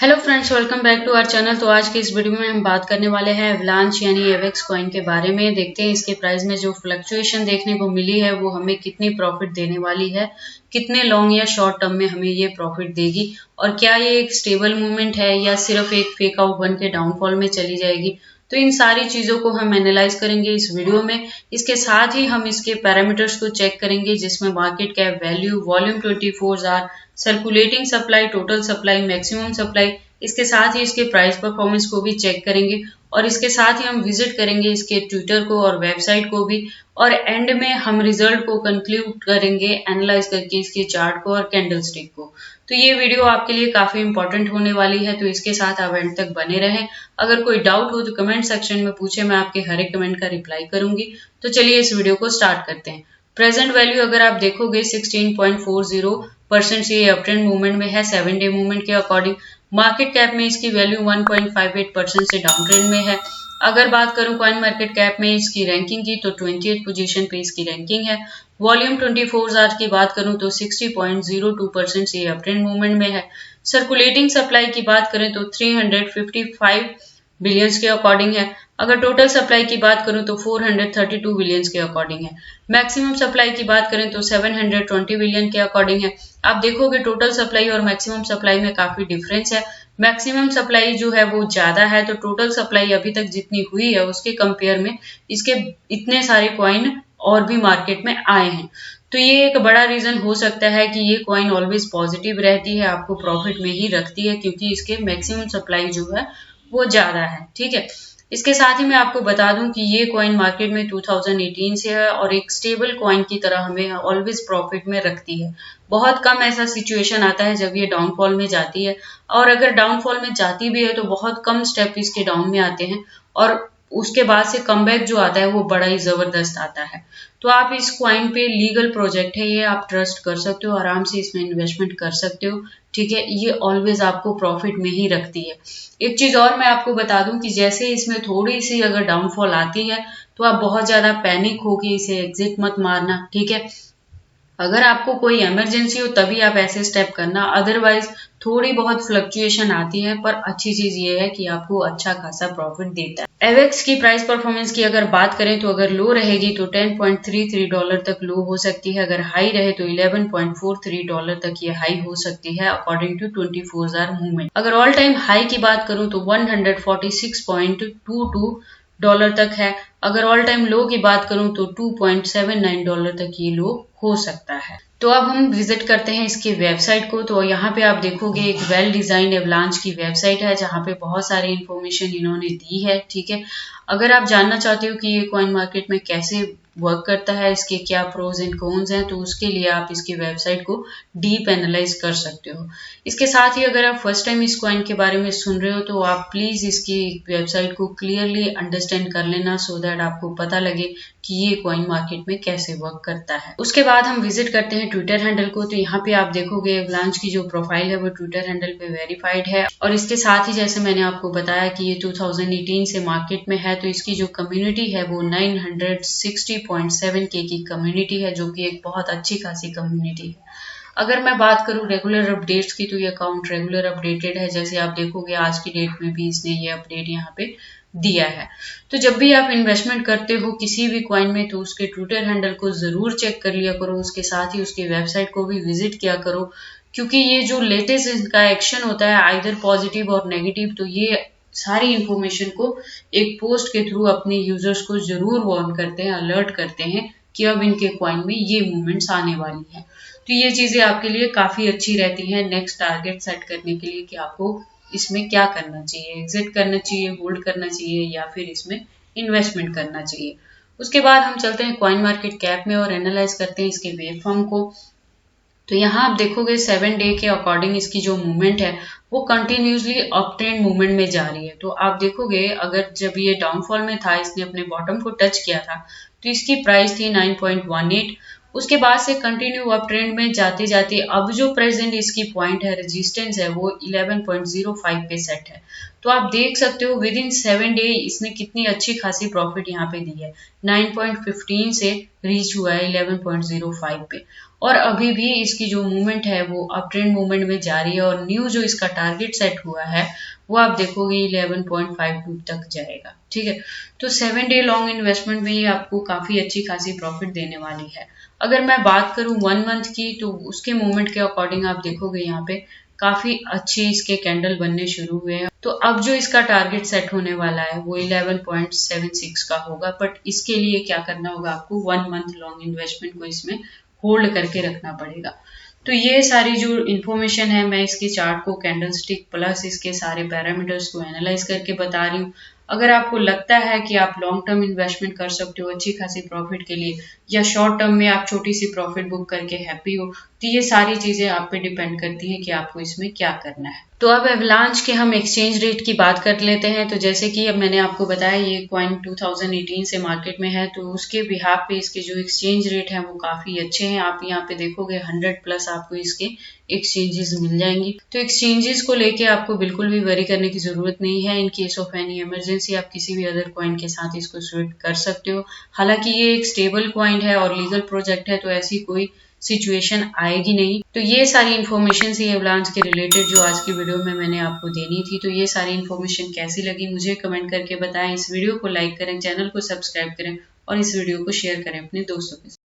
Hello friends, welcome back to our channel. तो आज के इस वीडियो में हम बात करने वाले हैं एवलांच यानी एवेक्स कॉइन के बारे में। देखते हैं इसके प्राइस में जो फ्लक्चुएशन देखने को मिली है वो हमें कितनी प्रॉफिट देने वाली है, कितने लॉन्ग या शॉर्ट टर्म में हमें ये प्रॉफिट देगी, और क्या ये एक स्टेबल मूवमेंट है या सिर्फ एक फेक आउट बन के डाउनफॉल में चली जाएगी। तो इन सारी चीजों को हम एनालाइज करेंगे इस वीडियो में। इसके साथ ही हम इसके पैरामीटर्स को चेक करेंगे, जिसमें market cap value, volume 24 hour, circulating supply, total supply, maximum supply. इसके साथ ही इसके प्राइस परफॉर्मेंस को भी चेक करेंगे, और इसके साथ ही हम विजिट करेंगे इसके ट्विटर को और वेबसाइट को भी, और एंड में हम रिजल्ट को कंक्लूड करेंगे एनालाइज करके इसके चार्ट को और कैंडल स्टिक को। तो ये वीडियो आपके लिए काफी इंपॉर्टेंट होने वाली है, तो इसके साथ आप एंड तक बने रहें। अगर कोई डाउट हो तो कमेंट सेक्शन में पूछे, मैं आपके हर एक कमेंट का रिप्लाई करूंगी। तो चलिए इस वीडियो को स्टार्ट करते हैं। प्रेजेंट वैल्यू अगर आप देखोगे 16.40% से ये अप ट्रेंड मूवमेंट में है 7 डे मूवमेंट के अकॉर्डिंग। मार्केट कैप में इसकी वैल्यू 1.58% से डाउन ट्रेंड में है। अगर बात करूं कॉइन मार्केट कैप में इसकी रैंकिंग की, तो 28 पोजीशन पे इसकी रैंकिंग है। वॉल्यूम 24 आवर्स की बात करूं तो 60.02% से अप ट्रेंड मूवमेंट में है। सर्कुलेटिंग सप्लाई की बात करें तो 355 बिलियंस के अकॉर्डिंग है। अगर टोटल सप्लाई की बात करूं तो 432 बिलियंस के अकॉर्डिंग है। मैक्सिमम सप्लाई की बात करें तो 720 बिलियन के अकॉर्डिंग है। आप देखोगे टोटल सप्लाई और मैक्सिमम सप्लाई में काफी डिफरेंस है। मैक्सिमम सप्लाई जो है वो ज्यादा है, तो टोटल सप्लाई अभी तक जितनी हुई है उसके कंपेयर में इसके इतने सारे कॉइन और भी मार्केट में आए हैं। तो ये एक बड़ा रीजन हो सकता है कि ये कॉइन ऑलवेज पॉजिटिव रहती है, आपको प्रॉफिट में ही रखती है, क्योंकि इसके मैक्सिमम सप्लाई जो है वो ज्यादा है। ठीक है, इसके साथ ही मैं आपको बता दूं कि ये कॉइन मार्केट में 2018 से है और एक स्टेबल कॉइन की तरह हमें ऑलवेज प्रॉफिट में रखती है। बहुत कम ऐसा सिचुएशन आता है जब ये डाउनफॉल में जाती है, और अगर डाउनफॉल में जाती भी है तो बहुत कम स्टेप इसके डाउन में आते हैं, और उसके बाद से कमबैक जो आता है वो बड़ा ही जबरदस्त आता है। तो आप इस कॉइन पे लीगल प्रोजेक्ट है ये, आप ट्रस्ट कर सकते हो, आराम से इसमें इन्वेस्टमेंट कर सकते हो। ठीक है, ये ऑलवेज आपको प्रॉफिट में ही रखती है। एक चीज और मैं आपको बता दूं कि जैसे इसमें थोड़ी सी अगर डाउनफॉल आती है तो आप बहुत ज्यादा पैनिक होके इसे एग्जिट मत मारना। ठीक है, अगर आपको कोई इमरजेंसी हो तभी आप ऐसे स्टेप करना, अदरवाइज थोड़ी बहुत फ्लक्चुएशन आती है, पर अच्छी चीज ये है कि आपको अच्छा खासा प्रॉफिट देता है। एवेक्स की प्राइस परफॉर्मेंस की अगर बात करें तो अगर लो रहेगी तो $10.33 तक लो हो सकती है, अगर हाई रहे तो $11.43 तक ये हाई हो सकती है अकॉर्डिंग टू 24 आवर मूवमेंट। अगर ऑल टाइम हाई की बात करूं तो $146.22 तक है। अगर ऑल टाइम लो की बात करूं तो $2.79 तक ये लो हो सकता है। तो अब हम विजिट करते हैं इसके वेबसाइट को। तो यहाँ पे आप देखोगे एक वेल डिजाइन एवलांच की वेबसाइट है, जहाँ पे बहुत सारी इन्फॉर्मेशन इन्होंने दी है। ठीक है, अगर आप जानना चाहते हो कि ये कॉइन मार्केट में कैसे वर्क करता है, इसके क्या प्रोज एंड कॉन्स हैं, तो उसके लिए आप इसकी वेबसाइट को डीप एनालाइज कर सकते हो। इसके साथ ही अगर आप फर्स्ट टाइम इस कॉइन के बारे में सुन रहे हो तो आप प्लीज इसकी वेबसाइट को क्लियरली अंडरस्टैंड कर लेना, सो दैट आपको पता लगे कि ये कॉइन मार्केट में कैसे वर्क करता है। उसके बाद हम विजिट करते हैं ट्विटर हैंडल को। तो यहाँ पे आप देखोगे एवलांच की जो प्रोफाइल है वो ट्विटर हैंडल पे वेरीफाइड है, और इसके साथ ही जैसे मैंने आपको बताया कि ये 2018 से मार्केट में है, तो इसकी जो कम्युनिटी है वो 960.7K की कम्युनिटी है, जो कि एक बहुत अच्छी खासी कम्युनिटी है। अगर मैं बात करूं रेगुलर अपडेट्स की, तो ये अकाउंट रेगुलर अपडेटेड है। जैसे आप देखोगे आज की डेट में भी इसने ये अपडेट यहाँ पे दिया है। तो जब भी आप इन्वेस्टमेंट करते हो किसी भी कॉइन में, तो उसके ट्विटर हैंडल को जरूर चेक कर लिया करो, उसके साथ ही उसकी वेबसाइट को भी विजिट किया करो, क्योंकि ये जो लेटेस्ट इनका एक्शन होता है आइदर पॉजिटिव और नेगेटिव, तो ये सारी इंफॉर्मेशन को एक पोस्ट के थ्रू अपने यूजर्स को जरूर वार्न करते हैं, अलर्ट करते हैं कि अब इनके कॉइन में ये मूवमेंट्स आने वाली है। तो ये चीजें आपके लिए काफी अच्छी रहती हैं नेक्स्ट टारगेट सेट करने के लिए, कि आपको इसमें क्या करना चाहिए, एग्जिट करना चाहिए, होल्ड करना चाहिए, या फिर इसमें इन्वेस्टमेंट करना चाहिए। उसके बाद हम चलते हैं कॉइन मार्केट कैप में और एनालाइज करते हैं इसके वेव फॉर्म को। तो यहाँ आप देखोगे 7 डे के अकॉर्डिंग इसकी जो मूवमेंट है वो कंटिन्यूसली अप ट्रेंड मूवमेंट में जा रही है। तो आप देखोगे अगर जब ये डाउनफॉल में था, इसने अपने बॉटम को टच किया था, तो इसकी प्राइस थी 9.18। उसके बाद से कंटिन्यू अप ट्रेंड में जाते जाते अब जो प्रेजेंट इसकी पॉइंट है, रेजिस्टेंस है, वो 11.05 पे सेट है। तो आप देख सकते हो विद इन 7 डे इसने कितनी अच्छी खासी प्रॉफिट यहाँ पे दी है। 9.15 से रीच हुआ है 11.05 पे, और अभी भी इसकी जो मूवमेंट है वो अप ट्रेंड मूवमेंट में जारी है और न्यू जो इसका टारगेट सेट हुआ है वो आप देखोगे 11.52 तक जाएगा। ठीक है, तो 7 डे लॉन्ग इन्वेस्टमेंट में ये आपको काफी अच्छी खासी प्रॉफिट देने वाली है। अगर मैं बात करूं 1 मंथ की, तो उसके मूवमेंट के अकॉर्डिंग आप देखोगे यहाँ पे काफी अच्छे इसके कैंडल बनने शुरू हुए हैं। तो अब जो इसका टारगेट सेट होने वाला है वो 11.76 का होगा, बट इसके लिए क्या करना होगा, आपको 1 मंथ लॉन्ग इन्वेस्टमेंट को इसमें होल्ड करके रखना पड़ेगा। तो ये सारी जो इन्फॉर्मेशन है मैं इसके चार्ट को कैंडल स्टिक प्लस इसके सारे पैरामीटर्स को एनालाइज करके बता रही हूँ। अगर आपको लगता है कि आप लॉन्ग टर्म इन्वेस्टमेंट कर सकते हो अच्छी खासी प्रॉफिट के लिए, या शॉर्ट टर्म में आप छोटी सी प्रॉफिट बुक करके हैप्पी हो, तो ये सारी चीजें आप पे डिपेंड करती हैं कि आपको इसमें क्या करना है। तो अब एवलांच के हम एक्सचेंज रेट की बात कर लेते हैं। तो जैसे कि अब मैंने आपको बताया ये कॉइन 2018 से मार्केट में है, तो उसके बिहाफ पे इसके जो एक्सचेंज रेट हैं वो काफी अच्छे हैं। आप यहाँ पे देखोगे 100 प्लस आपको इसके एक्सचेंजेस मिल जाएंगी। तो एक्सचेंजेस को लेके आपको बिल्कुल भी वरी करने की जरूरत नहीं है। In case of any emergency आप किसी भी अदर कॉइन के साथ इसको स्विप कर सकते हो। हालांकि ये एक स्टेबल कॉइन है और लीगल प्रोजेक्ट है, तो ऐसी कोई सिचुएशन आएगी नहीं। तो ये सारी इन्फॉर्मेशन थी एवलांच के रिलेटेड जो आज की वीडियो में मैंने आपको देनी थी। तो ये सारी इन्फॉर्मेशन कैसी लगी मुझे कमेंट करके बताएं। इस वीडियो को लाइक करें, चैनल को सब्सक्राइब करें और इस वीडियो को शेयर करें अपने दोस्तों के साथ।